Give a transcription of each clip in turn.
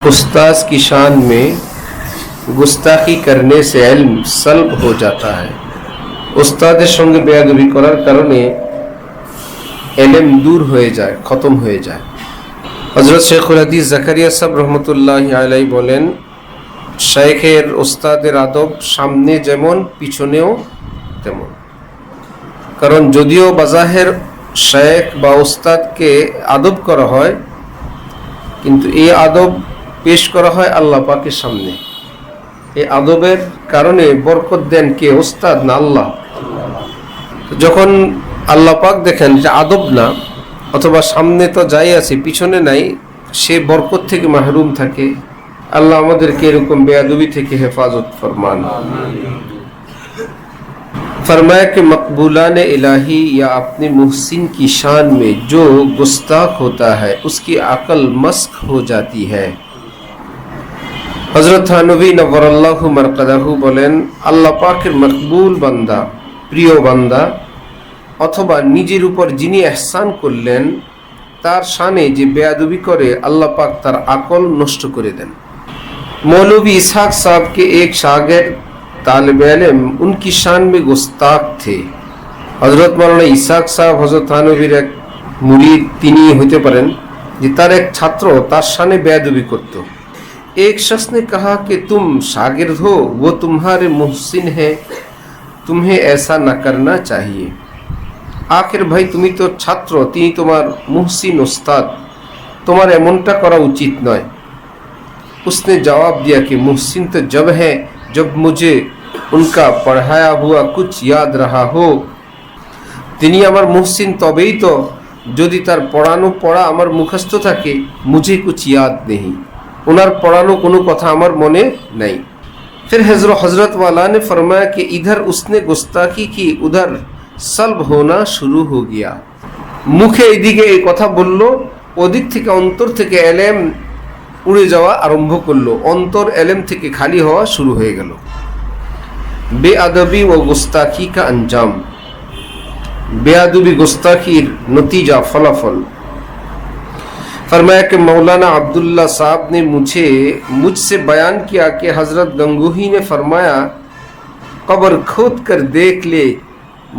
उस्ताद की शान में गुस्ताखी करने से इल्म सल्ब हो जाता है। उस्ताদের সঙ্গে বেয়াদবি করার কারণে ইলম দূর হয়ে যায়, খতম হয়ে যায়। হযরত শেখুল হাদিস জাকারিয়া সাহেব রহমতুল্লাহি আলাইহি বলেন, শেখের উস্তাদের আদব সামনে যেমন পিছনেও তেমন। কারণ যদিও বাজাহের শেখ বা উস্তাদকে আদব করা হয়, কিন্তু এই আদব পেশ করা হয় আল্লাহ পাকের সামনে। এই আদবের কারণে বরকত দেন কে? ওস্তাদ না আল্লাহ। যখন আল্লাহ পাক দেখেন যে আদব না, অথবা সামনে তো যাই আছে পিছনে নাই, সে বরকত থেকে মাহরুম থাকে। আল্লাহ আমাদেরকে এরকম বেয়াদবি থেকে হেফাজত ফরমান। फरमाया कि मकबूलान इलाही या अपने मुहसिन की शान में जो गुस्ताख होता है उसकी अकल मस्क हो जाती है। हजरत थानवी नव्वरल्लाहु मरकदाहु बोलेन, আল্লাহ পাকের মকবুল বান্দা, প্রিয় বান্দা অথবা নিজের উপর যিনি ইহসান করলেন তার শানে যে বেয়াদবি করে আল্লাহ পাক তার আকল নষ্ট করে দেন। मौलवी इसहाक साहब के एक शागिर्द तालिब इल्म उनकी शान में गुस्ताख थे। हजरत मौलाना ইসহাক साहब हजरत थानवीर एक मुरीद তিনি হতে পারেন যে তার এক ছাত্র তার শানে বেয়াদবি করত। एक शख्स ने कहा कि तुम शागिर्द हो, वो तुम्हारे मुहसिन है, तुम्हें ऐसा न करना चाहिए। आखिर भाई তুমি তো ছাত্র, তিনি তোমার মুহসিন उस्ताद, তোমার এমনটা করা উচিত নয়। उसने जवाब दिया कि मुहसिन तो जब है जब मुझे उनका पढ़ाया हुआ कुछ याद रहा हो। তিনি আমার মুহসিন তবেই তো যদি তার পড়ানো পড়া আমার মুখস্থ থাকে। मुझे कुछ याद नहीं, उनर पढ़ानो कोनो कथा अमर मने नहीं। फिर हजरत वाला ने फरमाया कि इधर उसने गुस्ताखी की, उधर सल्ब होना शुरू हो गया। मुखे एदिके এই কথা বলল, ওদিক থেকে অন্তর থেকে এলেম উড়ে যাওয়া আরম্ভ করলো, অন্তর এলেম থেকে খালি হওয়া শুরু হয়ে গেল। বেআদবি ও গুস্তাখি का अंजाम, बेअदबी गुस्ताखीर नतीजा फलाफल। फरमाया कि मौलाना अब्दुल्ला साहब ने मुझसे बयान किया कि हजरत गंगोही ने फरमाया, कब्र खोद कर देख ले,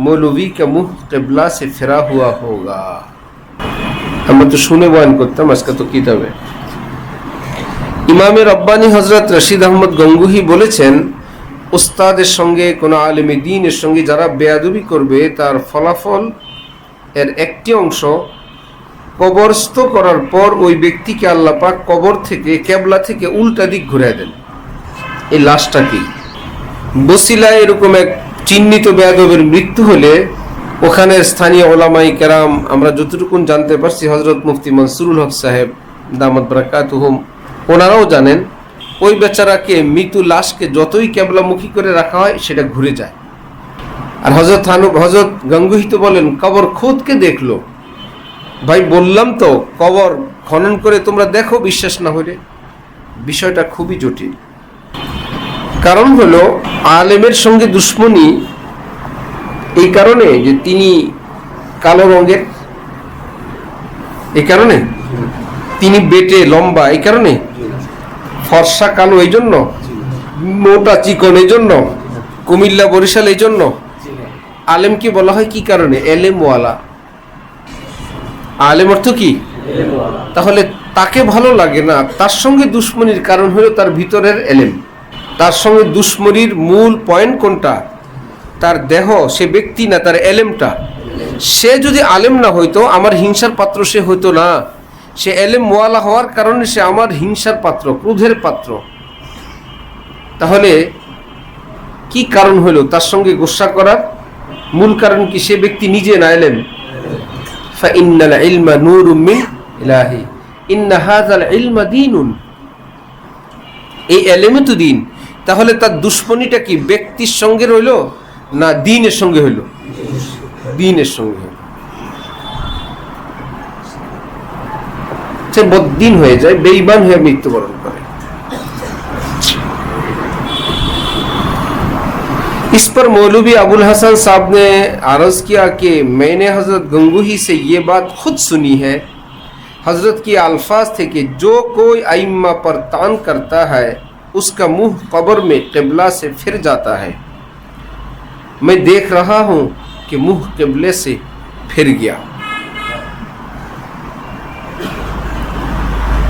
मौलवी का मुंह किबला से फिरा हुआ होगा। हम तो सुने बयान करताम, আজকে তো কিতাবে ইমামে রব্বানি হজরত রশিদ আহমদ গঙ্গুহি বলেছেন, উস্তাদের সঙ্গে কোনো আলেমে দ্বীনের সঙ্গে যারা বেয়াদবি করবে তার ফলাফল এর একটি অংশ কবরস্থ করার পর ওই ব্যক্তিকে আল্লাহ পাক কবর থেকে কেবলা থেকে উল্টা দিক ঘুরিয়ে দেন। এই লাশটা কি বসিলায় এরকম এক চিহ্নিত বেয়াদবের মৃত্যু হলে ওখানের স্থানীয় ওলামাই কেরাম, আমরা যতটুকু জানতে পারছি হজরত মুফতি মনসুরুল হক সাহেব দামাত বারাকাতুহুম, ওনারাও জানেন ওই বেচারাকে মৃত্যু লাশকে যতই কেবলামুখী করে রাখা হয় সেটা ঘুরে যায়। আর হজরত গঙ্গুহি তো বলেন কবর খোদকে দেখলো। ভাই বললাম তো, কবর খনন করে তোমরা দেখো, বিশ্বাস না হলে বিষয়টা খুবই জটিল। কারণ হলো আলেমের সঙ্গে দুশ্মনী এই কারণে যে তিনি কালো রঙের, এই কারণে তিনি বেটে লম্বা, এই কারণে ফর্সা কালো, এই জন্য মোটা চিকন, এই জন্য কুমিল্লা বরিশাল, এই জন্য আলেমকে বলা হয় কি কারণে? এলেমওয়ালা। আলেম অর্থ কি? তাহলে তাকে ভালো লাগে না, তার সঙ্গে দুশ্মনির কারণ হলো তার ভিতরের এলেম। তার সঙ্গে দুশ্মনির মূল পয়েন্ট কোনটা? তার দেহ, সে ব্যক্তি না, তার এলেমটা। সে যদি আলেম না হইতো আমার হিংসার পাত্র সে হইতো না। সে এলেম ওয়ালা হওয়ার কারণে সে আমার হিংসার পাত্র, ক্রোধের পাত্র। তাহলে কি কারণ হলো তার সঙ্গে গোসা করার? মূল কারণ কি? সে ব্যক্তি নিজে না এলেম। ফাইন্নাল ইলমা নূরুম মিন ইলাহি ইন্না হাযাল ইলমা দীনুন, এই এলেমই তো দ্বীন। তাহলে তার দুশ্মনীটা কি ব্যক্তির সঙ্গে রইল না দ্বীনের সঙ্গে হইল? দ্বীনের সঙ্গে হইল। সে বদ্দীন হয়ে যায়, বেঈমান হয়ে মৃত্যুবরণ করে। इस पर मौलवी अबुल हसन साहब ने अर्ज किया कि मैंने हजरत गंगोही से ये बात खुद सुनी है हजरत की अल्फाज थे कि जो कोई आइम्मा पर तान करता है उसका मुंह कब्र में क़िबला से फिर जाता है। मैं देख रहा हूँ कि मुंह क़िबले से फिर गया।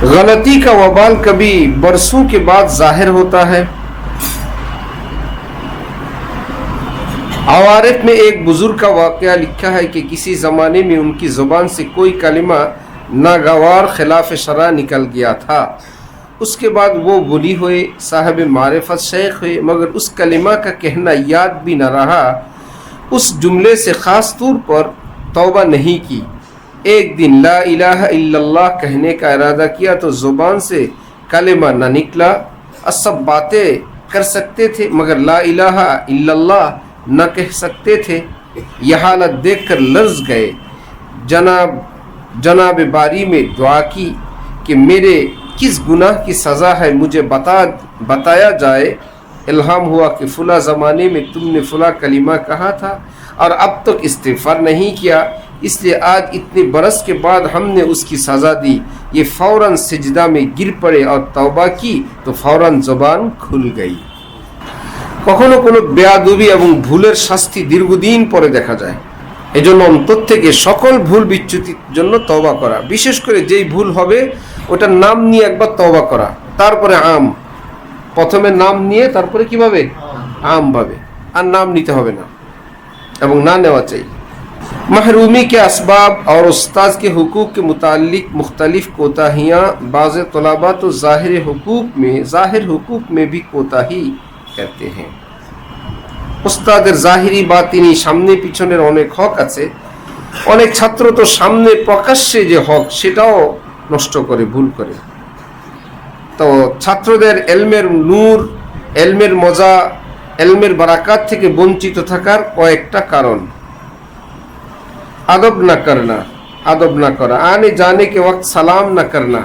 गलती का वबाल कभी बरसों के बाद जाहिर होता है। अवारिफ में एक बुजुर्ग का वाक़या लिखा है कि किसी ज़माने में उनकी ज़ुबान से कोई कलिमा नागवार खिलाफ शरा निकल गया था। उसके बाद वो वली हुए, साहब मारिफत शेख हुए, मगर उस कलिमा का कहना याद भी न रहा। उस जुमले से ख़ास तौर पर तौबा नहीं की। एक दिन ला इलाहा इल्लल्लाह कहने का इरादा किया तो ज़ुबान से कलिमा न निकला। सब बातें कर सकते थे मगर ला इलाहा इल्लल्लाह न कह सकते थे। यह हालत देखकर लर्ज़ गए। जनाब बारी में दुआ की कि मेरे किस गुनाह की सज़ा है, मुझे बताया जाए। इल्हाम हुआ कि फ़ुला ज़माने में तुमने फ़ुला कलिमा कहा था और अब तक इस्तिग़फ़ार नहीं किया, इसलिए आज इतने बरस के बाद हमने उसकी सज़ा दी। ये फ़ौरन सिजदा में गिर पड़े और तौबा की तो फ़ौरन ज़ुबान खुल गई। কখনো কোনো বেয়াদবি এবং ভুলের শাস্তি দীর্ঘদিন পরে দেখা যায়। এজন্য অন্তর থেকে সকল ভুল বিচ্যুতির জন্য তওবা করা, বিশেষ করে যেই ভুল হবে ওটার নাম নিয়ে একবার তওবা করা, তারপরে প্রথমে নাম নিয়ে তারপরে কিভাবে ভাবে, আর নাম নিতে হবে না এবং না নেওয়া চাই। महरूमी के असबाब और उस्ताद के हुकूक के मुतालिक मुख्तलिफ कोताहियाँ बाज़ तलबा तो ज़ाहिर हुकूक में भी कोताही करते हैं। उस्तादेर ज़ाहिरी बातिनी सामने पिछनेर अनेक हक आछे। अनेक छात्र तो सामने प्रकाश्ये जे हक सेटाओ नष्ट करे, भूल करे। तो छात्रदेर एलमेर नूर, एलमेर मजा, एलमेर बाराकात थेके वंचित थाकार कयेकटा कारण। अदब न करना, अदब न करा, आने जाने के वक्त सलाम न करना,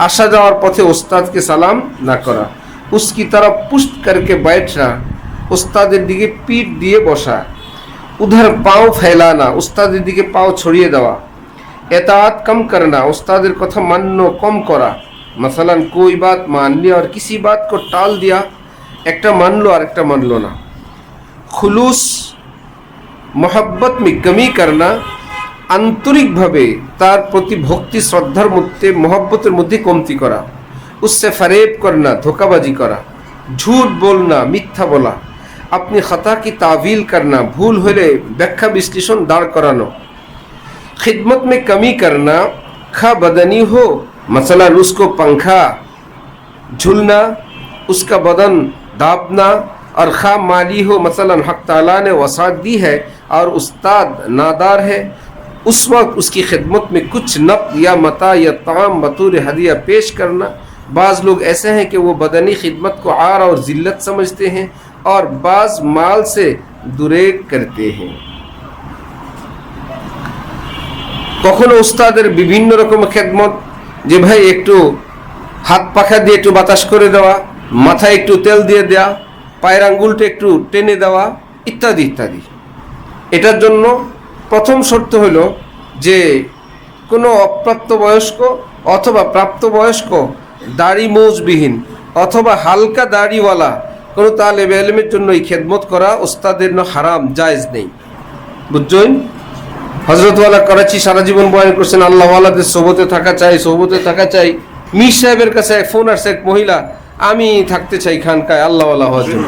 आशा जावर पथे उस्ताद के सलाम न करा, उसकी तरफ पुष्ट करके बैठना, उस्तादेर दिके पीठ दिए बसा, उधर पाँव फैलाना, उस्तादेर दिके पाँव छड़िए देवा, एताअत कम करना, उस्तादेर कथा मानना कम करा। मसलन कोई बात मान लिया और किसी बात को टाल दिया, एकटा मानलो और एकटा मानलो ना। खुलूस मोहब्बत में कमी करना, आंतरिक भावे तार प्रति भक्ति श्रद्धार मध्य मोहब्बतेर मध्य कमती करा, उससे फरेब करना, धोखाबाजी करा, झूठ बोलना, मिथ्या बोला, अपनी खता की तावील करना, भूल होले व्याख्या विश्लेषण दाढ़ करानो। खिदमत में कमी करना, खा बदनी हो, मसलन उसको पंखा झूलना, उसका बदन दाबना, और खा माली हो, मसलन हक ताला ने वसात दी है और उस्ताद नादार है, उस वक्त उसकी खिदमत में कुछ नक़द या मता या ताम बतौर हदिया पेश करना। बाज़ लोग ऐसे हैं कि वो बदनी खिदमत को आर और ज़िल्लत समझते हैं और बाज़ माल से दुरेग करते हैं। कखनो उस्तादेर विभिन्न रकम खिदमत, जे भाई एकटू हाथ पाखा दिए एकटू बातास करे देवा, माथाय एकटू तेल दिए देवा, पाয়ের আঙ্গুলটা একটু টেনে দেওয়া, ইত্যাদি ইত্যাদি। এটার জন্য প্রথম শর্ত হলো যে কোনো অপ্রাপ্তবয়স্ক অথবা প্রাপ্তবয়স্ক, দাড়ি মোজবিহীন অথবা হালকা দাড়িওয়ালা কোনো তালেবে ইলমের জন্য এই খেদমত করা ওস্তাদের জন্য হারাম, জায়েজ নেই। বুঝছেন? হযরতওয়ালা করাচি সারা জীবন বয়ান করছেন আল্লাহওয়ালাদের সোহবতে থাকা চাই, সোহবতে থাকা চাই। মীর সাহেবের কাছে এক ফোন আসছে, এক মহিলা, আমি থাকতে চাই খানকায় আল্লাহওয়ালা হওয়ার জন্য।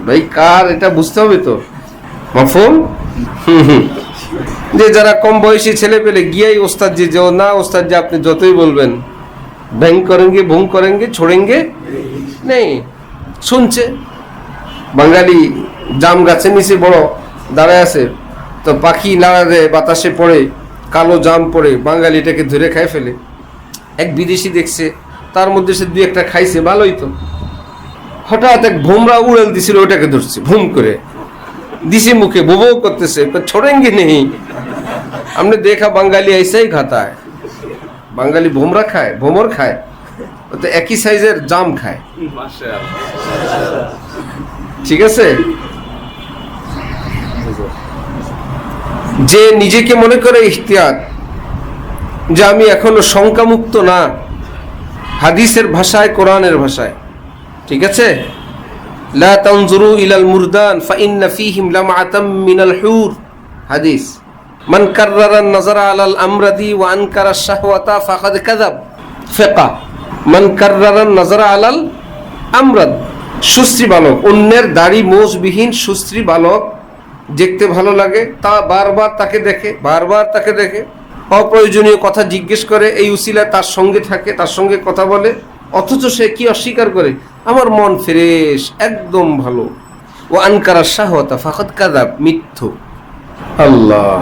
ভাই কার এটা বুঝতে হবে তো, মাফহুম? যে যারা কম বয়সী ছেলে পেলে গিয়েই ওস্তাদ জি যে না, ওস্তাদ জি আপনি যতই বলবেন ভ্যাং করেंगे, ভুং করেंगे, छोड़ेंगे নেই। শুনছে বাঙালি জাম গাছের নিচে বড় দাঁড়ায় আছে, তো পাখি নাড়া দেয়, বাতাসে পড়ে, কালো জাম পড়ে, বাঙালি এটাকে ধরে খায় ফেলে। এক বিদেশি দেখছে, তার মধ্যে সে দুই একটা খাইছে, ভালোই তো। হঠাৎ এক ভোমরা উড়াল দিছিল, ওটাকে ধরছে, ভুম করে দিছে মুখে, বো করতেছে, छोड़ेंगे नहीं। हमने देखा बंगाली ऐसा ही खाता है। बंगाली भोमरा खाए, भोमर खाए, तो एक ही साइजेर जाम खाए। ठीक है। যে নিজেকে মনে করে ইখতিয়াত যে আমি এখনো শঙ্কামুক্ত না, হাদিসের ভাষায়, কোরআনের ভাষায়, ঠিক আছে, লা তানজুরু ইলাল মুরদান ফাইন্না ফীহিম লামআতাম মিনাল হুর, হাদিস। মান কাররারা নাযারা আলাল আমরাদি ওয়া আনকারা শাহওয়াতা ফাকাদ কাযাব, ফিকা। মান কাররারা নাযারা আলাল আমরাদ, সুশ্রী বালক, অন্যের দাড়ি মোজবিহীন সুশ্রী বালক দেখতে ভালো লাগে, তা বারবার তাকে দেখে, বারবার তাকে দেখে, অপ্রয়োজনীয় কথা জিজ্ঞেস করে, এই উসিলায় তার সঙ্গে থাকে, তার সঙ্গে কথা বলে, অথচ সে কি অস্বীকার করে, আমার মন ফ্রেশ, একদম ভালো। ও আনকারা শাহওয়াতা ফাকাদ কাযাব, মিথ্যু। আল্লাহ।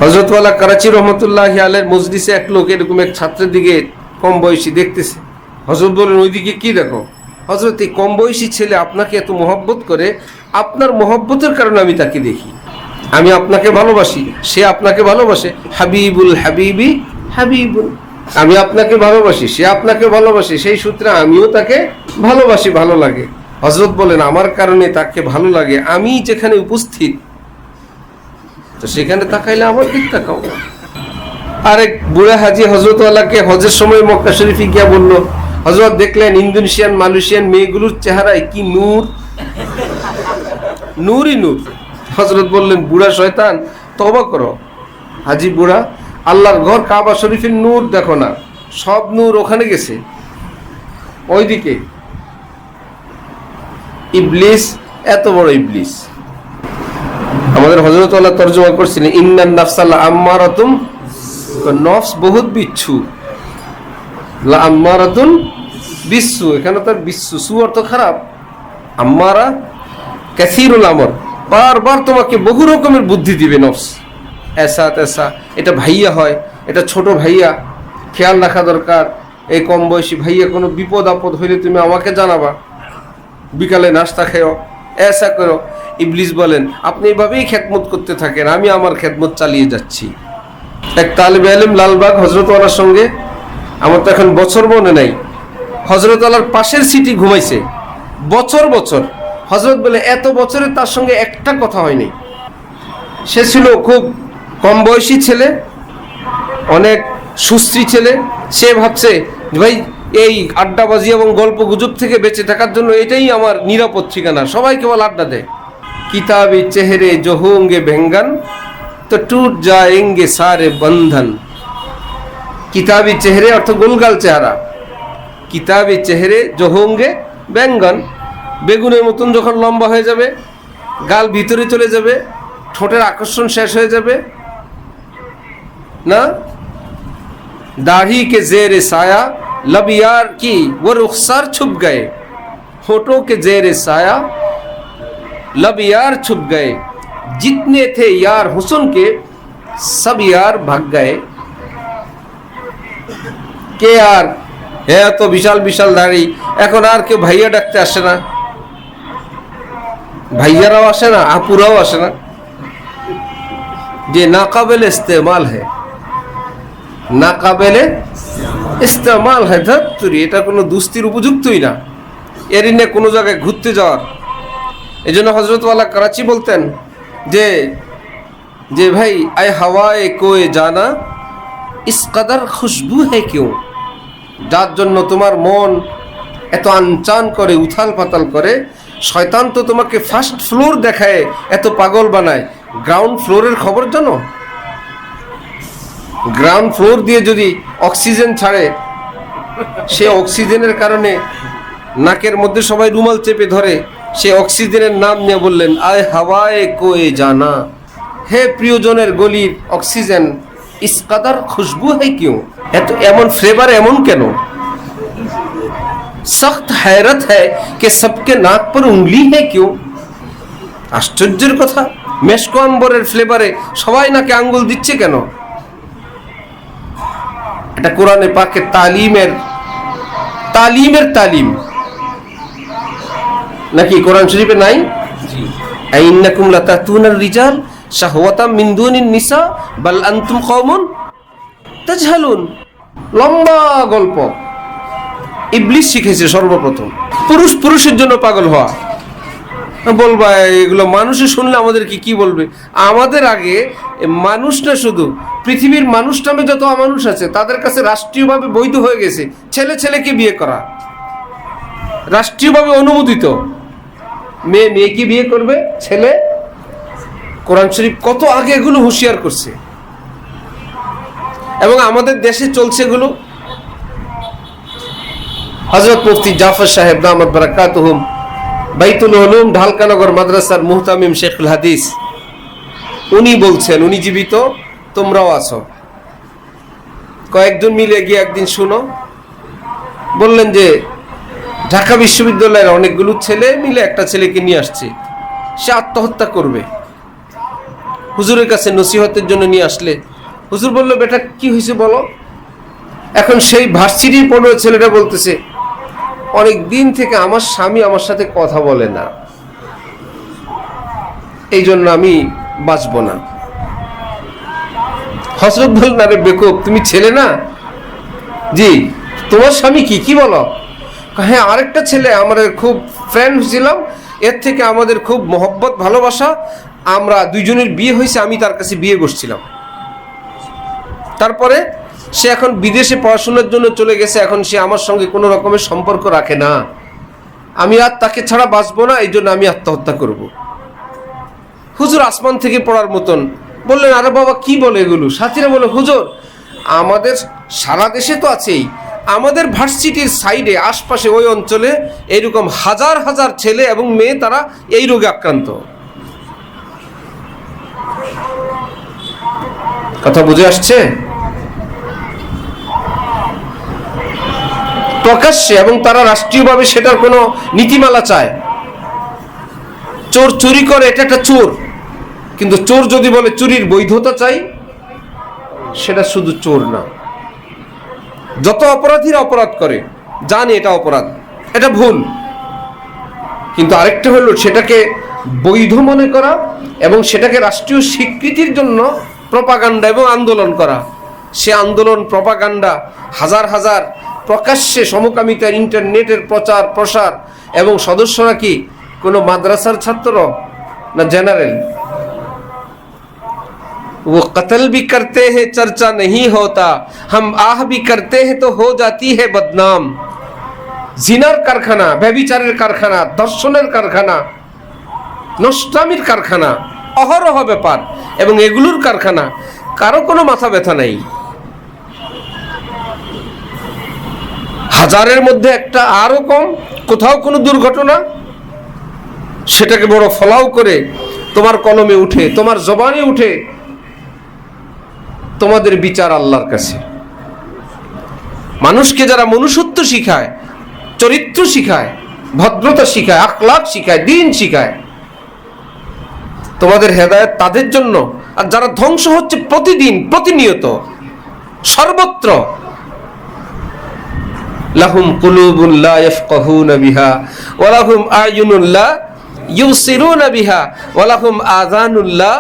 হযরত ওয়ালা করাচি রহমতুল্লাহি আলাইহির মজলিসে এক লোক এরকম এক ছাত্রের দিকে, কম বয়সী, দেখতেছে। হযরত বলেন, ওইদিকে কি দেখো? হযরত, এই কম বয়সী ছেলে আপনাকে এত মহব্বত করে, আপনার মহব্বতের কারণে আমি তাকে দেখি, আমি আপনাকে ভালোবাসি, সে আপনাকে ভালোবাসে। হাবিবুল হাবিবি হাবিবুল, আমি আপনাকে ভালোবাসি, সে আপনাকে ভালোবাসে, সেই সূত্রে আমিও তাকে ভালোবাসি, ভালো লাগে। হযরত বলেন, আমার কারণে তাকে ভালো লাগে, আমি যেখানে উপস্থিত, তো সেখানে তাকাইলে আমার দিক তাকাও। আরেক বুড়া হাজি হযরতওয়ালাকে হজের সময় মক্কা শরীফে গিয়া বলল, হযরত দেখলেন ইন্দোনেশিয়ান মালয়েশিয়ান মেয়েগুলোর চেহারায় কি নূর, নূরই নূর। হযরত বললেন, বুড়া শয়তান, তওবা করো। হাজি বুড়া, আল্লাহর ঘর কাবা শরীফের নূর দেখো না, সব নূর ওখানে গেছে, ওইদিকে। ইবলিস, এত বড় ইবলিস। আমাদের হযরত আল্লাহ তরজমা করছিলেন, ইন্নান নাফসাল আম্মারাতুম, নফস বহুত বিচ্ছু, লা আম্মারাতুন বিচ্ছু, এখানে তার বিচ্ছু, সু অর্থ খারাপ, আম্মারা কাসীরুল আমর, বারবার তোমাকে বহু রকমের বুদ্ধি দিবে নফস, এসা তেসা, এটা ভাইয়া হয়, এটা ছোট ভাইয়া, খেয়াল রাখা দরকার, এই কম বয়সী ভাইয়া কোনো বিপদ আপদ হইলে তুমি আমাকে জানাবা, বিকালে নাস্তা খেও, এসা করো। ইবলিস বলেন, আপনি এভাবেই খেদমত করতে থাকেন, আমি আমার খেদমত চালিয়ে যাচ্ছি। এক তালিবে ইলম লালবাগ হযরতওয়ালার সঙ্গে, আমার তো এখন বছর মনে নাই, হযরতওয়ালার পাশের সিটি ঘুমাইছে বছর বছর। হযরত বলে, এত বছরে তার সঙ্গে একটা কথা হয়নি। সে ছিল খুব কম বয়সী ছেলে, অনেক সুশ্রী ছেলে। সে ভাবছে, ভাই এই আড্ডাবাজি এবং গল্প গুজব থেকে বেঁচে থাকার জন্য এটাই আমার নিরাপদ ঠিকানা, সবাই কেবল আড্ডা দেয়। কিতাবি চেহারে जो होंगे বেঙ্গন তো টুট जाएंगे सारे बंधन। কিতাবি চেহারে অর্থ গোলগাল চেহারা, কিতাবি চেহারে जो होंगे বেঙ্গন, বেগুনের মতন যখন লম্বা হয়ে যাবে, গাল ভিতরে চলে যাবে, ঠোঁটের আকর্ষণ শেষ হয়ে যাবে না, दाढ़ी के जेर साया लब यार की वो रुखसार छुप गए, होठों के जेर साया लब यार छुप गए, जितने थे यार हुस्न के सब यार भाग गए। কে আর, হ্যাঁ তো বিশাল বিশাল দাড়ি, এখন আর কেউ ভাইয়া ডাকতে আসে না, ভাইয়ারাও আসে না, আপুরাও আসে না, যে নাকাবেলে ইস্তেমাল হয়, নাকাবেলে ইস্তেমাল হয়, ধত্তুরি, এটা কোনো দুস্তির উপযুক্তই না, এর নিয়ে কোনো জায়গায় ঘুরতে যাওয়ার। এই জন্য হযরত ওয়ালা করাচি বলতেন যে যে ভাই, আয় হাওয়ায়ে কোয়ে জানা ইস কদর খুশবু হ্যায় কিউ, যার জন্য তোমার মন এত আনচান করে, উথাল পাতাল করে, শয়তান তো তোমাকে ফার্স্ট ফ্লোর দেখায়, এত পাগল বানায়, গ্রাউন্ড ফ্লোরের খবর জানো? গ্রাউন্ড ফ্লোর দিয়ে যদি অক্সিজেন ছাড়ে, সে অক্সিজেনের কারণে নাকের মধ্যে সবাই রুমাল চেপে ধরে, সে অক্সিজেনের নাম নিয়ে বললেন, আয় হাওয়ায়ে কোয়ে জানা, হে প্রিয়জনের গলির অক্সিজেন, ইস কদর খুশবু হ্যায় কিউ, এত এমন ফ্লেভার এমন কেন? সख्त हैरत है कि सबके नाक पर उंगली है क्यों, আশ্চর্যের কথা, মেশক আম্বরের ফ্লেভারে সবাই নাকে আঙ্গুল দিচ্ছে কেন? এটা কোরআনে পাকের তালিমের তালিম নাকি কোরআন শরীফে নাই? আইন্নাকুম লাতাতুনার রিজাল শাহওয়াতাম মিন দুনিন নিসা বাল আনতুম কওমুন তাজহালুন। লম্বা গল্প, ইবলিস শিখেছে সর্বপ্রথম পুরুষের জন্য পাগল হওয়া। বলবা এগুলো মানুষে শুনলে আমাদের কি বলবে? আমাদের আগে মানুষ না, শুধু পৃথিবীর মানুষ নামে যত অমানুষ আছে তাদের কাছে রাষ্ট্রীয়ভাবে বৈধ হয়ে গেছে ছেলে ছেলেকে বিয়ে করা, রাষ্ট্রীয়ভাবে অনুমোদিত। মেয়ে মেয়েকে বিয়ে করবে, ছেলে। কোরআন শরীফ কত আগে এগুলো হুঁশিয়ার করছে, এবং আমাদের দেশে চলছে এগুলো। হযরত মুফতি জাফর সাহেব দামাত বারাকাতুহুম বাইতুল উলুম ঢালকানগর মাদ্রাসার মুহতামিম শেখুল হাদিস, উনি বলছেন, উনি জীবিত, তোমরাও আছো, কয়েকজন মিলে গিয়ে একদিন শুনো। বললেন যে ঢাকা বিশ্ববিদ্যালয়ের অনেকগুলো ছেলে মিলে একটা ছেলেকে নিয়ে আসছে, সে আত্মহত্যা করবে। হুজুরের কাছে নসিহতের জন্য নিয়ে আসলে হুজুর বলল, বেটা কি হয়েছে বলো। এখন সেই ভার্সিটির পড়ো ছেলেটা বলতেছে, অনেক দিন থেকে আমার স্বামী আমার সাথে কথা বলে না, এই জন্য আমি বাঁচব না। হযরত বললেন, আরে বেকুব, তুমি ছেলে না? জি। তোমার স্বামী কি বলো? হ্যাঁ, আরেকটা ছেলে, আমাদের খুব ফ্রেন্ড ছিলাম, এর থেকে আমাদের খুব মহব্বত ভালোবাসা, আমরা দুইজনের বিয়ে হয়েছে, আমি তার কাছে বিয়ে বসছিলাম। তারপরে সে এখন বিদেশে পড়াশোনার জন্য চলে গেছে, এখন সে আমার সঙ্গে কোনো রকমের সম্পর্ক রাখে না, আমি আর তাকে ছাড়া বাঁচবো না, এই জন্য আমি আত্মহত্যা করব। হুজুর আসমান থেকে পড়ার মতন বললেন, আরে বাবা কি বলে এগুলো? সাথীরা বলে, হুজুর আমাদের সারা দেশে তো আছেই, আমাদের ভার্সিটির সাইডে আশপাশে ওই অঞ্চলে এইরকম হাজার হাজার ছেলে এবং মেয়ে তারা এই রোগে আক্রান্ত। কথা বুঝে আসছে? প্রকাশ্যে, এবং তারা রাষ্ট্রীয়ভাবে সেটার কোনো নীতিমালা চায়। চোর চুরি করে, এটা একটা চোর, কিন্তু চোর যদি বলে চুরির বৈধতা চাই, সেটা শুধু চোর না। যত অপরাধীরা অপরাধ করে জানে এটা অপরাধ, এটা ভুল, কিন্তু আরেকটা হলো সেটাকে বৈধ মনে করা এবং সেটাকে রাষ্ট্রীয় স্বীকৃতির জন্য প্রপাগান্ডা এবং আন্দোলন করা। সে আন্দোলন, প্রপাগান্ডা, হাজার হাজার প্রকাশ্যে সমকামিতার ইন্টারনেটের প্রচার প্রসার, এবং সদস্যরা কি কোনো মাদ্রাসার ছাত্র না জেনারেল? वो कत्ल भी करते हैं चर्चा नहीं होता, हम आह भी करते हैं तो हो जाती है बदनाम। জিনার কারখানা, ব্যভিচারের কারখানা, দর্শনের কারখানা, নষ্টামির কারখানা, অহরহ ব্যাপার, এবং এগুলোর কারখানা, কারো কোনো মাথা ব্যথা নাই। হাজারের মধ্যে একটা, আরো কম, কোথাও কোনো দুর্ঘটনা, সেটাকে বড় ফলাও করে তোমার কলমে উঠে, তোমার জবানে উঠে, তোমাদের বিচার আল্লাহর কাছে। মানুষকে যারা মনুষ্যত্ব শিখায়, চরিত্র শিখায়, ভদ্রতা শিখায়, আখলাক শিখায়, দ্বীন শিখায়, তোমাদের হেদায়েত তাদের জন্য। আর যারা ধ্বংস হচ্ছে প্রতিদিন, প্রতিনিয়ত, সর্বত্র, লাহুম কুলুবুন লা ইয়াফকাহুনা বিহা ওয়া লাহুম আ'য়ুনুন লা ইউসিরুনা বিহা ওয়া লাহুম আযানুন লা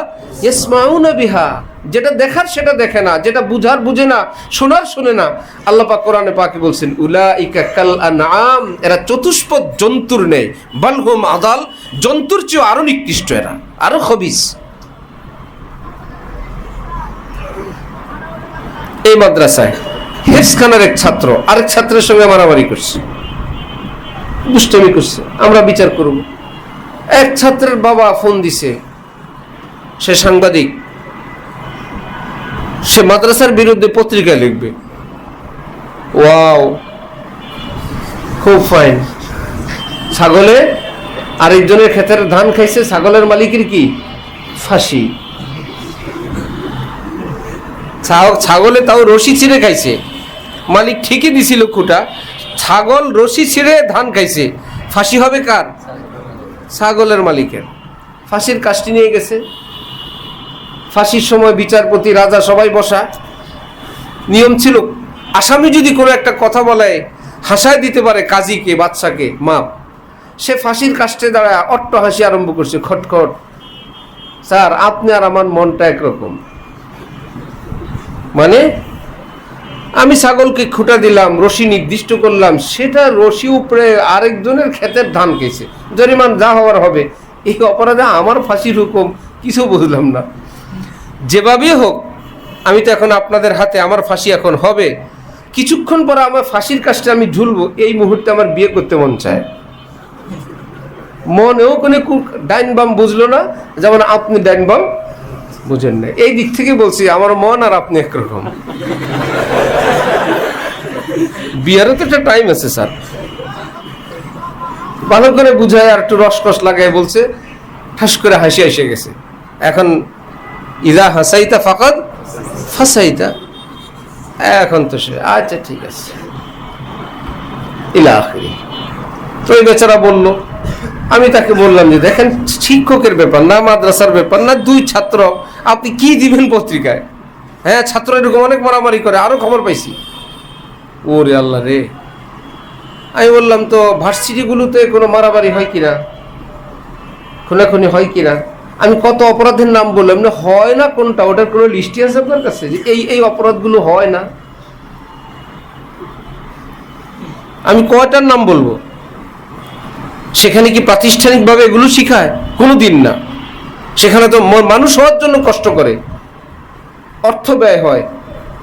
ইয়াসমাউনা বিহা। যেটা দেখার সেটা দেখে না, যেটা বুঝার বুঝে না, শোনার শুনে না। আল্লাহ পাক কোরআনে পাকে বলছেন, উলাইকা কাল আনআম, এরা চতুষ্পদ জন্তুর নেই, বাল হুম আদাল, জন্তুর চেয়ে আরো নিকৃষ্ট, এরা আরো খবিস। এই মাদ্রাসায় হেফজখানার এক ছাত্র আরেক ছাত্রের সঙ্গে মারামারি করছে, দুষ্টমি করছে, আমরা বিচার করব। এক ছাত্রের বাবা ফোন দিছে, সে সাংবাদিক, সে মাদ্রাসার বিরুদ্ধে পত্রিকায় লিখবে। ওয়াও, খুব ফাইন। ছাগলে আরেকজনের ক্ষেতের ধান খাইছে, ছাগলের মালিকের কি ফাঁসি। ছাগলে তাও রশি ছিঁড়ে খাইছে, মালিক ঠিকই দিছিল খুঁটা, ছাগল রশি ছিঁড়ে ধান খাইছে, ফাঁসি হবে কার? ছাগলের মালিকের। ফাঁসির কাজটি নিয়ে গেছে। ফাঁসির সময় বিচারপতি, রাজা সবাই বসা। নিয়ম ছিল, আসামি যদি কোনো একটা কথা বলে হাসায় দিতে পারে কাজীকে, বাদশাকে, মাপ, সে ফাঁসির কাষ্টে দাঁড়ায় অট্ট হাসি আরম্ভ করছে, খটখট। স্যার, আপনি আর আমার মনটা একরকম। মানে আমি ছাগলকে খুঁটা দিলাম, রশি নির্দিষ্ট করলাম, সেটা রশি উপরে আরেকজনের ক্ষেতের ধান খেয়েছে, জরিমান যা হওয়ার হবে, এই অপরাধে আমার ফাঁসির হুকুম কিছু বুঝলাম না। যেভাবেই হোক আমি তো এখন আপনাদের হাতে, আমার ফাঁসি এখন হবে, কিছুক্ষণ পরে আমার ফাঁসির কাজটা আমি ঝুলবো, এই মুহূর্তে আমার বিয়ে করতে মন চায়। মনেও কোনো ডাইন বাম বুঝলো না, যেমন আপনি ডাইন বাম বুঝেন না। এই দিক থেকে বলছি আমার মন আর আপনি একরকম। বিয়েরও তো একটা টাইম আছে স্যার। ভালো করে বুঝায় আর একটু রসকস লাগায় বলছে, ঠাস করে হাসি এসে গেছে। এখন ইদা হাসাইতা ফাকাদ ফাসাইতা, এখন তো সে আচ্ছা ঠিক আছে ইলা আখিরি। তো এই বেচারা বলল, আমি তাকে বললাম যে দেখেন শিক্ষকের ব্যাপার না, মাদ্রাসার ব্যাপার না, দুই ছাত্র, আপনি কি দিবেন পত্রিকায়? হ্যাঁ ছাত্র এরকম অনেক মারামারি করে, আরো খবর পাইছি। ওরে আল্লাহ রে। আমি বললাম তো ভার্সিটিগুলোতে কোনো মারামারি হয় কিনা, খুনাখুনি হয় কিনা? আমি কত অপরাধের নাম বললাম, না হয় না কোনটা, ওটার কোনো লিস্টই আছে আপনার কাছে যে এই এই অপরাধগুলো হয় না? আমি কয়টার নাম বলবো? সেখানে কি প্রাতিষ্ঠানিকভাবে এগুলো শিখায়? কোনোদিন না। সেখানে তো মানুষ হওয়ার জন্য কষ্ট করে, অর্থ ব্যয় হয়,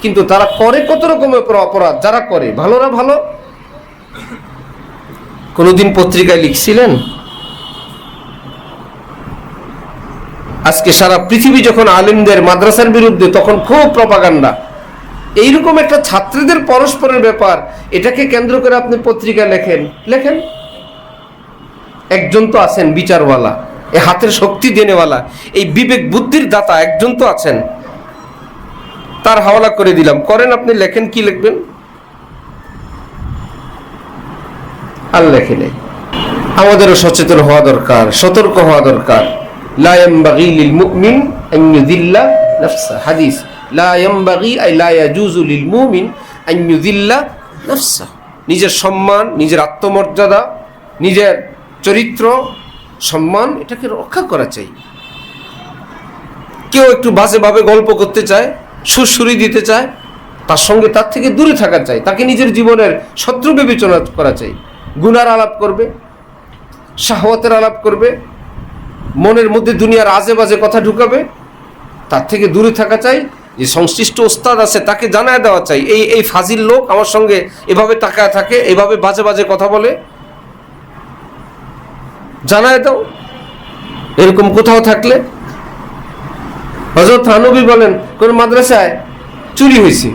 কিন্তু তারা করে কত রকমের অপরাধ। যারা করে ভালোরা ভালো। কোনোদিন পত্রিকায় লিখছিলেন? আজকে সারা পৃথিবী যখন আলেমদের মাদ্রাসার বিরুদ্ধে, তখন খুব প্রপাগান্ডা। এইরকম একটা ছাত্রীদের পরস্পরের ব্যাপার, এটাকে কেন্দ্র করে আপনি পত্রিকায় লেখেন। একজন তো আছেন বিচারওয়ালা, এই হাতের শক্তি দেনেওয়ালা, এই বিবেক বুদ্ধির দাতা একজন তো আছেন, তার হাওলা করে দিলাম, করেন আপনি, লেখেন, কি লিখবেন? আর লেখে নেই। আমাদেরও সচেতন হওয়া দরকার, সতর্ক হওয়া দরকার। লা ইয়ানবাগি লিল মুমিন আন ইউযিল্লা নাফসা, হাদিস, লা ইয়ানবাগি আই লা ইয়াজুজু লিল মুমিন আন ইউযিল্লা নাফসা। নিজের সম্মান, নিজের আত্মমর্যাদা, নিজের চরিত্র সম্মান, এটাকে রক্ষা করা চাই। কেউ একটু বাজেভাবে গল্প করতে চায়, সুরসুরি দিতে চায়, তার সঙ্গে তার থেকে দূরে থাকা চাই। তাকে নিজের জীবনের শত্রু বিবেচনা করা চাই। গুনার আলাপ করবে, শাহওয়াতের আলাপ করবে, মনের মধ্যে দুনিয়ার আজে বাজে কথা ঢুকাবে, তার থেকে দূরে থাকা চাই। যে সংশ্লিষ্ট ওস্তাদ আছে তাকে জানায় দেওয়া চাই, এই ফাজিল লোক আমার সঙ্গে এভাবে তাকায় থাকে, এভাবে বাজে বাজে কথা বলে, জানায় দাও। এরকম কোথাও থাকলে, হযরত থানবী বলেন কোন মাদ্রাসায় চুরি হয়েছে,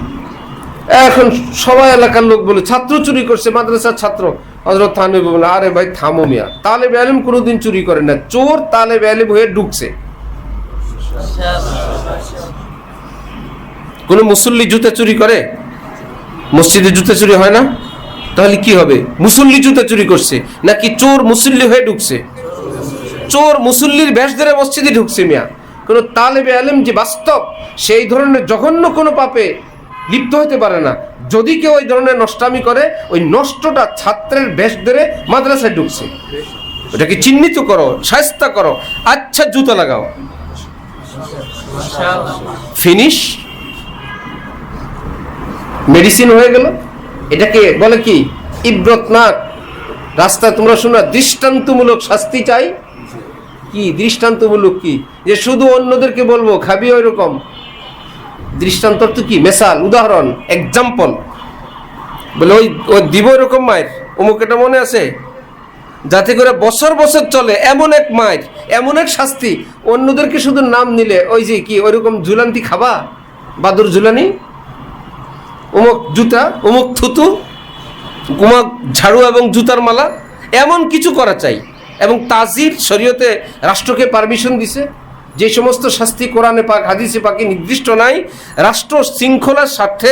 এখন সবাই এলাকার লোক বলে ছাত্র চুরি করছে, মাদ্রাসার ছাত্র। হযরত থানবী বলেন, আরে ভাই থামো মিয়া, তালেব ইলম কোনোদিন চুরি করে না, চোর তালেব ইলম হয়ে ঢুকছে। কোন মুসল্লি জুতা চুরি করে? মসজিদে জুতা চুরি হয় না? তাহলে কি হবে? মুসল্লি জুতা চুরি করছে নাকি চোর মুসল্লি হয়ে ঢুকছে? চোর মুসল্লির বেশ ধরে মসজিদে ঢুকছে মিয়া। কোন তালেবে ইলম যে বাস্তব সেই ধরনের জঘন্য কোনো পাপে লিপ্ত হতে পারে না। যদি কেউ ওই ধরনের নষ্টামি করে, ওই নষ্টটা ছাত্রের বেশ ধরে মাদ্রাসায় ঢুকছে, ওটাকে চিহ্নিত করো, শায়েস্তা করো, আচ্ছা জুতা লাগাও, ফিনিশ, মেডিসিন হয়ে গেল। এটাকে বলে কি? ইব্রতনাক। রাস্তায় তোমরা শোনা দৃষ্টান্তমূলক শাস্তি চাই। কি দৃষ্টান্তমূলক? কি যে শুধু অন্যদেরকে বলবো খাবি ওই রকম? দৃষ্টান্ত তো কি? মেসাল, উদাহরণ, এক্সাম্পল। বলে ওই দিব এরকম মায়ের, অমুক, এটা মনে আছে? যাতে করে বছর বছর চলে এমন এক মায়ের, এমন এক শাস্তি। অন্যদেরকে শুধু নাম নিলে ওই যে কি ওইরকম ঝুলান্তি খাবা, বাদুর ঝুলানি, অমুক জুতা, অমুক থুতু, অমুক ঝাড়ু এবং জুতার মালা, এমন কিছু করা চাই। এবং তাজির শরীয়তে রাষ্ট্রকে পারমিশন দিছে। যে সমস্ত শাস্তি কোরআনে পাক, হাদিসে পাকে নির্দিষ্ট নাই, রাষ্ট্র শৃঙ্খলার স্বার্থে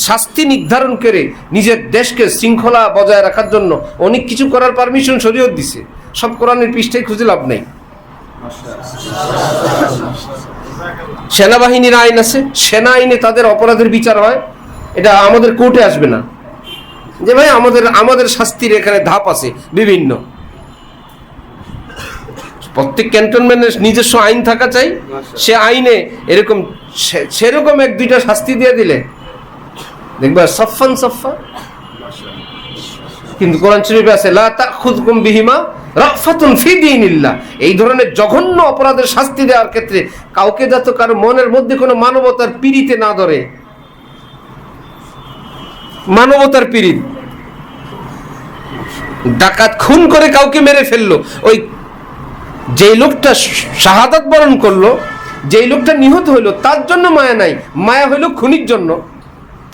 শাস্তি নির্ধারণ করে নিজের দেশকে শৃঙ্খলা বজায় রাখার জন্য অনেক কিছু করার পারমিশন শরীয়ত দিছে। সব কোরআনের পৃষ্ঠায় খুঁজে লাভ নেই। সেনাবাহিনীর আইন আছে, সেনা আইনে তাদের অপরাধের বিচার হয়। এটা আমাদের কোর্টে আসবে না যে ভাই আমাদের শাস্তির এখানে ধাপ আছে বিভিন্ন। প্রত্যেক ক্যান্টনমেন্টের নিজস্ব আইন থাকা চাই। সে আইনে এরকম সেরকম এক দুইটা শাস্তি দিয়ে দিলে দেখবা সফান সফা। কিন্তু কোরআন শরীফে আছে লা তাখুযকুম বিহিমা রাফাতুন ফি দীনিল্লাহ। এই ধরনের জঘন্য অপরাধের শাস্তি দেওয়ার ক্ষেত্রে কাউকে যাতে কারো মনের মধ্যে কোনো মানবতার পীড়িতে না ধরে, মানবতার পীড়িত। ডাকাত খুন করে কাউকে মেরে ফেললো, ওই যেই লোকটা শাহাদাত বরণ করলো, যেই লোকটা নিহত হইলো, তার জন্য মায়া নাই, মায়া হইলো খুনির জন্য।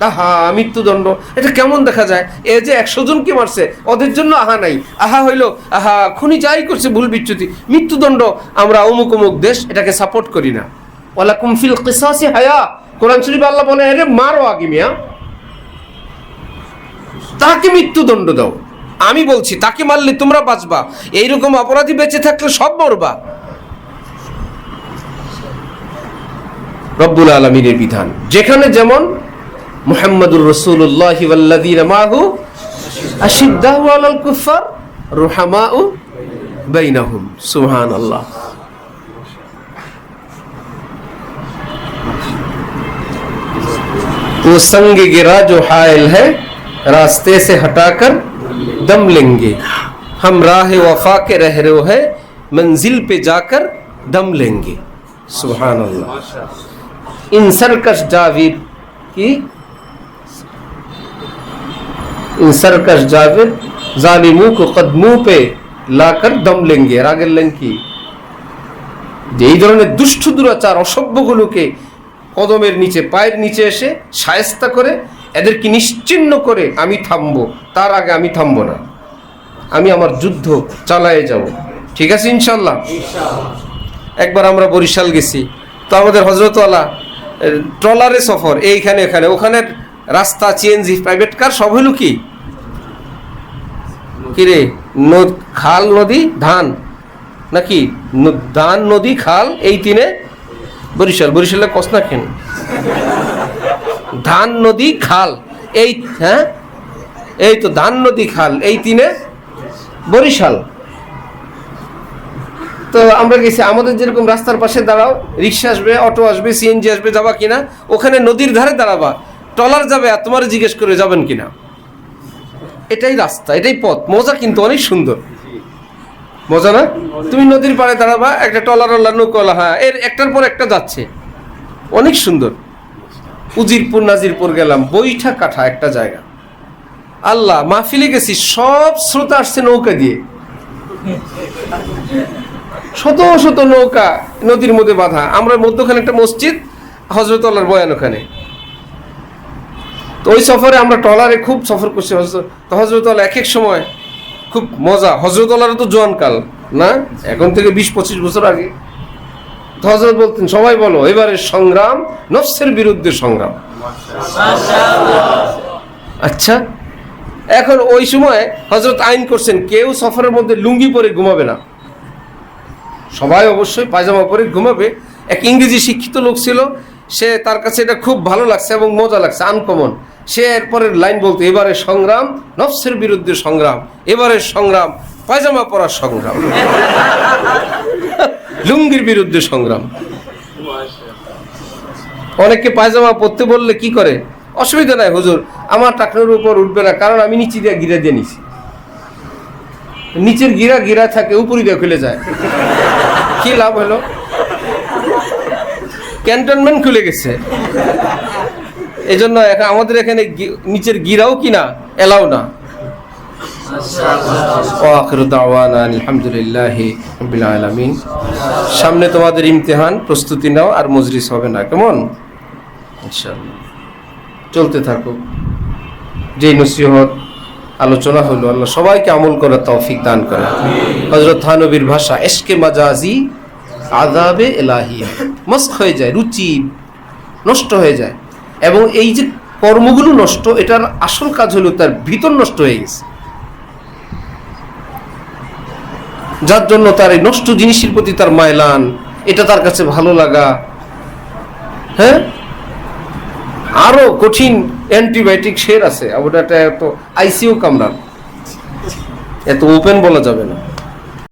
আহা মৃত্যুদণ্ড, এটা কেমন দেখা যায়? এ যে 100 জনকে মারছে, ওদের জন্য আহা নাই, আহা হইলো আহা খুনি যাই করছে ভুল বিচ্যুতি, মৃত্যুদণ্ড। আমরা অমুক অমুক দেশ এটাকে সাপোর্ট করি না। ওয়ালাকুম ফিল কিসাসি হায়া, কোরআন শরীফে আল্লাহ বলে আরে মারো আগে মিয়া, তাকে মৃত্যুদণ্ড দাও। আমি বলছি তাকে মারলে তোমরা বাঁচবা, এইরকম অপরাধী বেঁচে থাকলে সব মরবা। রব্বুল আলামিনের বিধান যেখানে যেমন মুহাম্মাদুর রাসূলুল্লাহ ওয়াল্লাযীনা মাহু আশিদ্দাহু আলাল কুফার রুহামাউ বাইনাহুম। সুবহানাল্লাহ। वो संग गिरा जो हायल है रास्ते से हटाकर दम लेंगे, हम राह वफा के रह रहे हैं मंजिल पे जाकर दम लेंगे। सुभान अल्लाह। इन सरकश जाविर की इन सरकश जाविर जालिमों को कदमों पे लाकर दम लेंगे। आगे लें की যে এই ধরনের দুষ্ট দুরাচার অসভ্যগুলোকে কদমের নিচে পায়ের নিচে এসে শায়েস্তা করে এদেরকে নিশ্চিহ্ন করে আমি থামবো, তার আগে আমি থামবো না, আমি আমার যুদ্ধ চালায়ে যাব। ঠিক আছে ইনশাল্লাহ। একবার আমরা বরিশাল গেছি, তো আমাদের হযরতওয়ালা ট্রলারে সফর, এইখানে এখানে ওখানে রাস্তা, সিএনজি, প্রাইভেট কার সব হইল কি রে খাল নদী ধান নাকি ধান নদী খাল, এই তিনে বরিশালে কসনা কেন ধান নদী খাল, এই হ্যাঁ এই তো ধান নদী খাল, এই তিনে বরিশাল। তো আমরা গেছি, আমাদের যেরকম রাস্তার পাশে দাঁড়াও, রিক্সা আসবে, অটো আসবে, সিএনজি আসবে, যাবা কিনা, ওখানে নদীর ধারে দাঁড়াবা, ট্রলার যাবে আর তোমার জিজ্ঞেস করে যাবেন কিনা। এটাই রাস্তা, এটাই পথ। মজা কিন্তু অনেক সুন্দর, মজা না? তুমি নদীর পাড়ে দাঁড়াবা, একটা ট্রলারওয়ালা নৌকাওয়ালা, হ্যাঁ এর একটার পর একটা যাচ্ছে, অনেক সুন্দর। উজিরপুর নাজিরপুর গেলাম, বৈঠা কাঠা একটা জায়গা, আল্লাহ মাহফিলে গেছি, সব শ্রোতা আসছে নৌকা দিয়ে, শত শত নৌকা নদীর মধ্যে বাঁধা। আমরা মধ্যখানে একটা মসজিদ, হযরতওয়ালার বয়ান ওখানে। তো ওই সফরে আমরা ট্রলারে খুব সফর করছি। হযরতওয়ালা এক এক সময় খুব মজা, হযরতওয়ালার তো জোয়ানকাল না, এখন থেকে 20-25 বছর আগে। তো হযরত বলতেন, সবাই বলো এবারে সংগ্রাম নফসের বিরুদ্ধে সংগ্রাম। আচ্ছা, এখন ওই সময় হযরত আইন করছেন কেউ সফরের মধ্যে লুঙ্গি পরে ঘুমাবে না, সবাই অবশ্যই পায়জামা পরে ঘুমাবে। এক ইংরেজি শিক্ষিত লোক ছিল, সে তার কাছে এটা খুব ভালো লাগছে এবং মজা লাগছে, আনকমন। সে এরপরের লাইন বলতো, এবারে সংগ্রাম নফসের বিরুদ্ধে সংগ্রাম, এবারে সংগ্রাম পায়জামা পরার সংগ্রাম, লুঙ্গির বিরুদ্ধে সংগ্রাম। অনেকে পায়জামা পরতে বললে কি করে, অসুবিধা নাই হুজুর, আমার টাকনোর উপর উঠবে না, কারণ আমি নিচে দিয়ে গিরা দিয়ে নিছি। নিচের গিরা থাকে, উপরি দিয়ে খুলে যায়, কি লাভ হলো? ক্যান্টনমেন্ট খুলে গেছে। এই জন্য আমাদের এখানে নিচের গিরাও কিনা এলাও না। আলহামদুলিল্লাহি রাব্বিল আলামিন। সামনে তোমাদের ইমতিহান, প্রস্তুতি নাও, আর মজলিস হবে না, কেমন? ইনশাআল্লাহ চলতে থাকো। যে নসিহত আলোচনা হলো, আল্লাহ সবাইকে আমল করার তৌফিক দান করে। হযরত থানবীর ভাষা, ইশকে মাজাজি আযাবে ইলাহিয়া, মস্ক হয়ে যায়, রুচি নষ্ট হয়ে যায়। এবং এই যে কর্মগুলো নষ্ট, এটার আসল কাজ হলো তার ভিতর নষ্ট হয়ে গেছে, যার জন্য তার এই নষ্ট জিনিসের প্রতি তার মাইলান, এটা তার কাছে ভালো লাগা। হ্যাঁ, আরো কঠিন অ্যান্টিবায়োটিক শের আছে, ওটা এত আইসিইউ কামড়ান, এত ওপেন বলা যাবে না।